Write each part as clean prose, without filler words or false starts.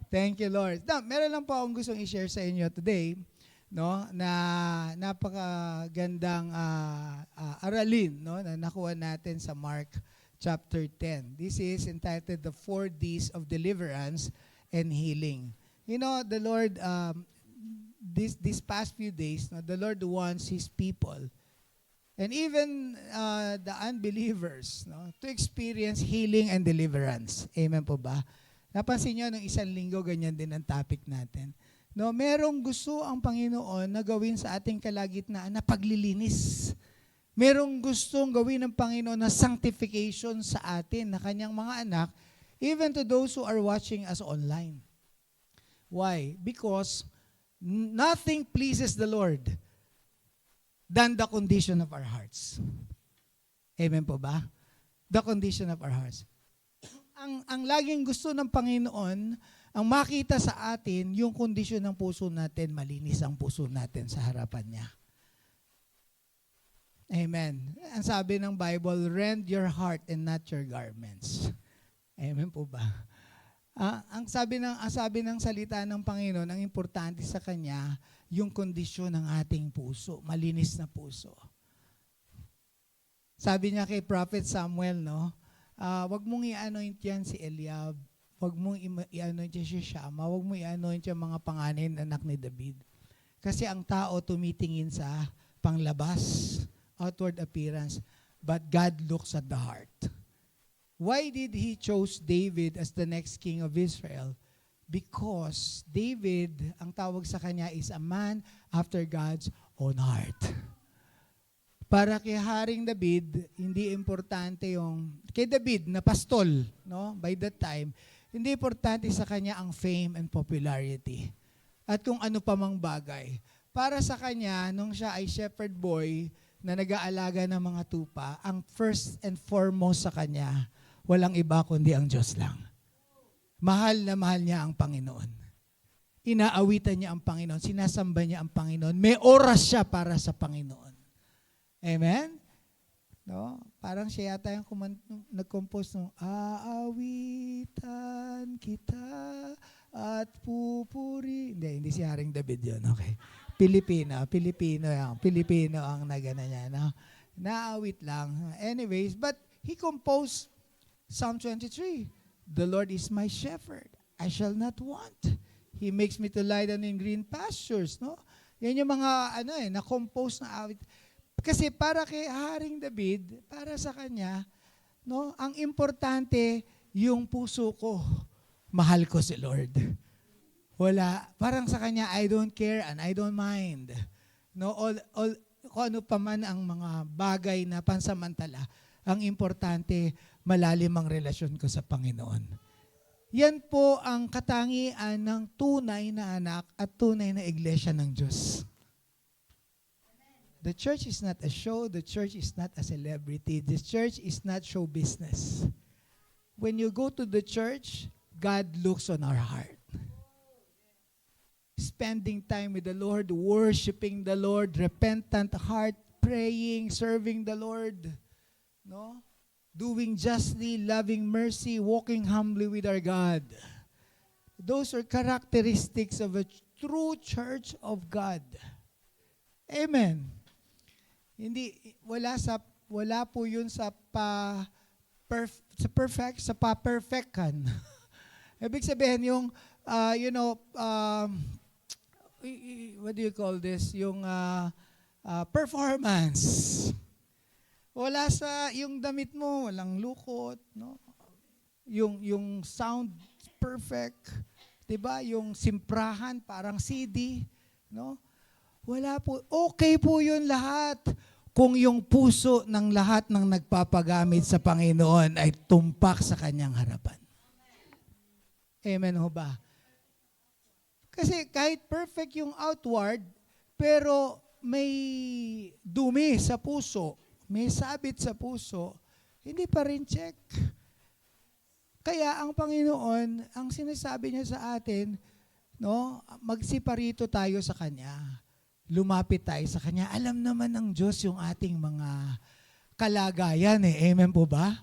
Thank you, Lord. Now, meron lang po akong gustong i-share sa inyo today, no, na napakagandang aralin, no, na nakuha natin sa Mark chapter 10. This is entitled The 4 Ds of Deliverance and Healing. You know, the Lord, this past few days, no, the Lord wants His people and even the unbelievers, no, to experience healing and deliverance. Amen po ba? Napansin nyo, nung isang linggo, ganyan din ang topic natin. No, merong gusto ang Panginoon na gawin sa ating kalagitnaan na paglilinis. Merong gustong gawin ng Panginoon na sanctification sa atin, na kanyang mga anak, even to those who are watching us online. Why? Because nothing pleases the Lord than the condition of our hearts. Amen po ba? The condition of our hearts. Ang laging gusto ng Panginoon, ang makita sa atin, yung kondisyon ng puso natin, malinis ang puso natin sa harapan niya. Amen. Ang sabi ng Bible, rend your heart and not your garments. Amen po ba? Ang sabi ng salita ng Panginoon, ang importante sa Kanya, yung kondisyon ng ating puso, malinis na puso. Sabi niya kay Prophet Samuel, no, wag mong i-anoint yan si Eliab, wag mong i-anoint yan si Shammah, wag mong i-anoint yan mga panganin anak ni David. Kasi ang tao tumitingin sa panglabas, outward appearance, but God looks at the heart. Why did He chose David as the next king of Israel? Because David, ang tawag sa kanya is a man after God's own heart. Para kay Haring David, hindi importante yung, kay David na pastol, no? By that time, hindi importante sa kanya ang fame and popularity. At kung ano pa mang bagay. Para sa kanya, nung siya ay shepherd boy na nag-aalaga ng mga tupa, ang first and foremost sa kanya, walang iba kundi ang Diyos lang. Mahal na mahal niya ang Panginoon. Inaawitan niya ang Panginoon, sinasamba niya ang Panginoon. May oras siya para sa Panginoon. Amen? No? Parang siya yata yung nag-compose ng aawitan kita at pupuri. Hindi si Haring David yun. Okay. Pilipino ang nagana niya. No? Naawit lang. Anyways, but he composed Psalm 23. The Lord is my shepherd. I shall not want. He makes me to lie down in green pastures. No? Yan yung mga na-compose na awit. Kasi para kay Haring David, para sa kanya, no, ang importante yung puso ko. Mahal ko si Lord. Wala, parang sa kanya, I don't care and I don't mind. No, kung ano pa man ang mga bagay na pansamantala, ang importante, malalim ang relasyon ko sa Panginoon. Yan po ang katangian ng tunay na anak at tunay na iglesia ng Diyos. The church is not a show. The church is not a celebrity. The church is not show business. When you go to the church, God looks on our heart. Spending time with the Lord, worshiping the Lord, repentant heart, praying, serving the Lord, no? Doing justly, loving mercy, walking humbly with our God. Those are characteristics of a true church of God. Amen. Wala po yun sa pa-perfectan. Ibig sabihin yung what do you call this? Yung performance. Wala sa yung damit mo, walang lukot, no? Yung sound perfect, 'di ba? Yung simprahan parang CD, no? Wala po. Okay po yun lahat kung yung puso ng lahat ng nagpapagamit sa Panginoon ay tumpak sa kanyang harapan. Amen ho ba? Kasi kahit perfect yung outward, pero may dumi sa puso, may sabit sa puso, hindi pa rin check. Kaya ang Panginoon, ang sinasabi niya sa atin, no, magsiparito tayo sa Kanya. Lumapit tayo sa Kanya. Alam naman ng Diyos yung ating mga kalagayan eh. Amen po ba?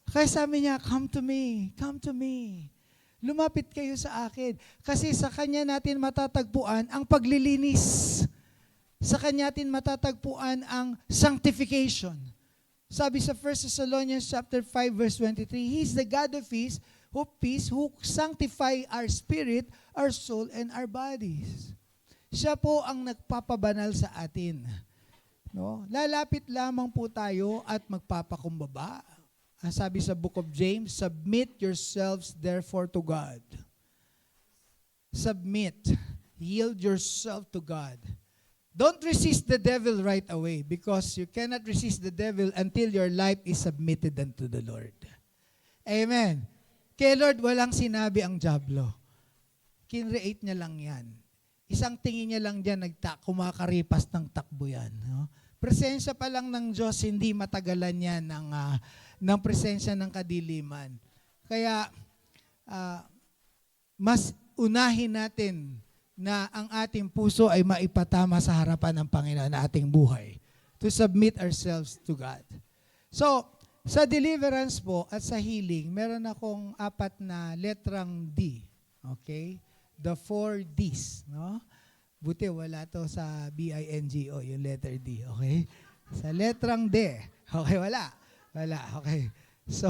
Kaya sabi niya, come to me, come to me. Lumapit kayo sa akin. Kasi sa Kanya natin matatagpuan ang paglilinis. Sa Kanya natin matatagpuan ang sanctification. Sabi sa 1 Thessalonians chapter 5 verse 23, He is the God of peace who sanctify our spirit, our soul, and our bodies. Siya po ang nagpapabanal sa atin. No? Lalapit lamang po tayo at magpapakumbaba. Ang sabi sa book of James, submit yourselves therefore to God. Submit. Yield yourself to God. Don't resist the devil right away because you cannot resist the devil until your life is submitted unto the Lord. Amen. Kay Lord, walang sinabi ang diablo. Kinreate niya lang yan. Isang tingin niya lang dyan, kumakaripas ng takbo yan. No? Presensya pa lang ng Diyos, hindi matagalan yan ng presensya ng kadiliman. Kaya, mas unahin natin na ang ating puso ay maipatama sa harapan ng Panginoon na ating buhay. To submit ourselves to God. So, sa deliverance po at sa healing, meron akong 4 na letrang D. Okay? The 4 Ds. No? Buti wala to sa BINGO, yung letter D. Okay? Sa letrang D. Okay, wala. Wala, okay. So,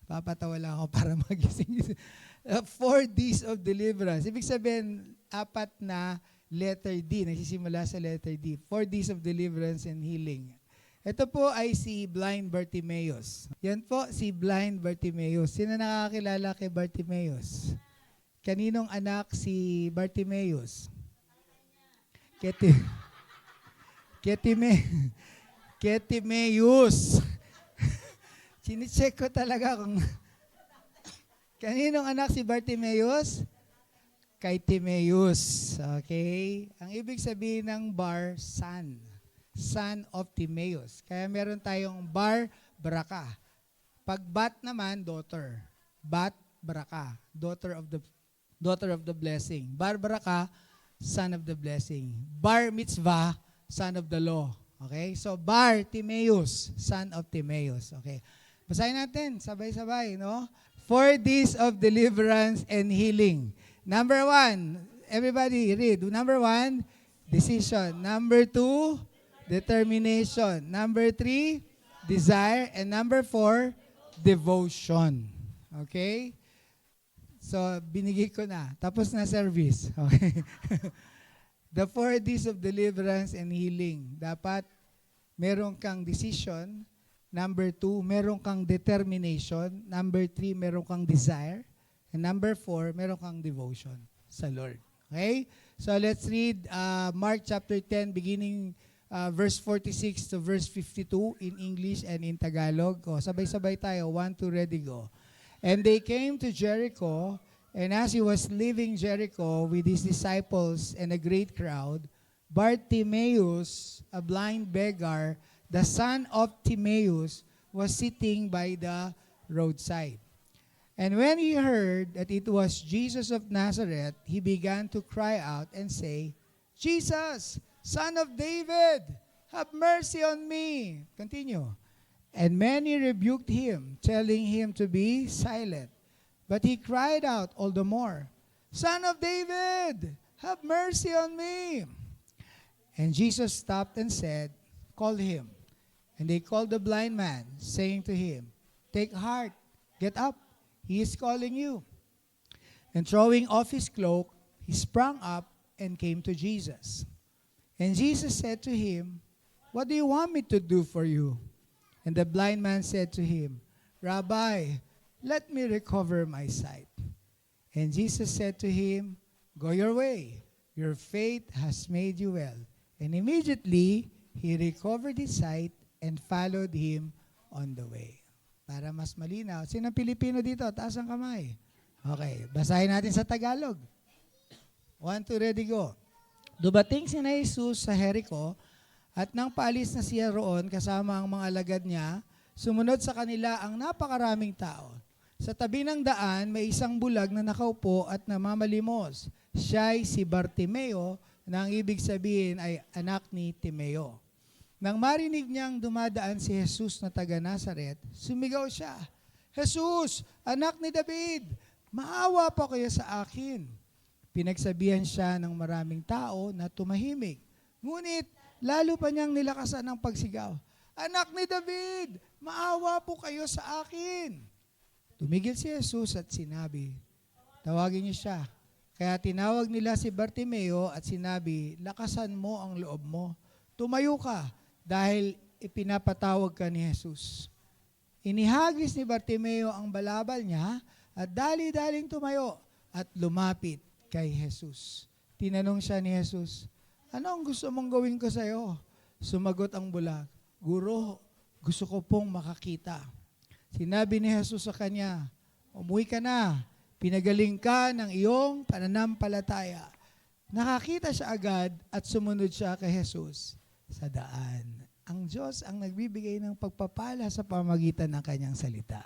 papatawa lang ako para magising. 4 Ds of deliverance. Ibig sabihin, 4 na letter D. Nagsisimula sa letter D. 4 Ds of deliverance and healing. Ito po ay si blind Bartimaeus. Yan po si blind Bartimaeus. Sino nakakilala kay Bartimaeus? Kaninong anak si Bartimaeus? Ketimeus. Chine-check ko talaga kung kaninong anak si Bartimaeus? Kay Timaeus. Okay? Ang ibig sabihin ng bar, son. Son of Timaeus. Kaya meron tayong bar, baraka. Pag bat naman, daughter. Bat, baraka. Daughter of the blessing. Bar, baraka, son of the blessing. Bar mitzvah, son of the law. Okay? So, Bar Timaeus, son of Timaeus. Okay. Basahin natin, sabay-sabay, no? 4 Ds of deliverance and healing. Number 1, everybody read. Number 1, decision. Number 2, determination. Number 3, desire. And number 4, devotion. Okay? So, binigay ko na. Tapos na service. Okay? The 4 Ds of deliverance and healing. Dapat meron kang decision. Number 2, meron kang determination. Number 3, meron kang desire. And number 4, meron kang devotion sa Lord. Okay? So let's read Mark chapter 10 beginning verse 46 to verse 52 in English and in Tagalog. O, sabay-sabay tayo. 1, 2, ready, go. And they came to Jericho, and as he was leaving Jericho with his disciples and a great crowd, Bartimaeus, a blind beggar, the son of Timaeus, was sitting by the roadside. And when he heard that it was Jesus of Nazareth, he began to cry out and say, Jesus, Son of David, have mercy on me. Continue. And many rebuked him, telling him to be silent. But he cried out all the more, Son of David, have mercy on me. And Jesus stopped and said, Call him. And they called the blind man, saying to him, Take heart, get up, he is calling you. And throwing off his cloak, he sprang up and came to Jesus. And Jesus said to him, What do you want me to do for you? And the blind man said to him, Rabbi, let me recover my sight. And Jesus said to him, Go your way, your faith has made you well. And immediately, he recovered his sight and followed him on the way. Para mas malinaw, sinong Pilipino dito? Taas ang kamay. Okay, basahin natin sa Tagalog. 1, 2, ready, go. Dumating si Jesus sa Jericho, at nang paalis na siya roon kasama ang mga alagad niya, sumunod sa kanila ang napakaraming tao. Sa tabi ng daan, may isang bulag na nakaupo at namamalimos. Siya'y si Bartimeo, na ang ibig sabihin ay anak ni Timeo. Nang marinig niyang dumadaan si Jesus na taga Nazaret, sumigaw siya, Jesus, anak ni David, maawa po kayo sa akin. Pinagsabihan siya ng maraming tao na tumahimik. Ngunit, lalo pa niyang nilakasan ng pagsigaw, Anak ni David, maawa po kayo sa akin. Tumigil si Jesus at sinabi, tawagin niyo siya. Kaya tinawag nila si Bartimeo at sinabi, lakasan mo ang loob mo. Tumayo ka dahil ipinapatawag ka ni Jesus. Inihagis ni Bartimeo ang balabal niya at dali-daling tumayo at lumapit kay Jesus. Tinanong siya ni Jesus, ano ang gusto mong gawin ko sa iyo? Sumagot ang bulag, Guro, gusto ko pong makakita. Sinabi ni Jesus sa kanya, umuwi ka na, pinagaling ka ng iyong pananampalataya. Nakakita siya agad at sumunod siya kay Jesus sa daan. Ang Diyos ang nagbibigay ng pagpapala sa pamagitan ng kanyang salita.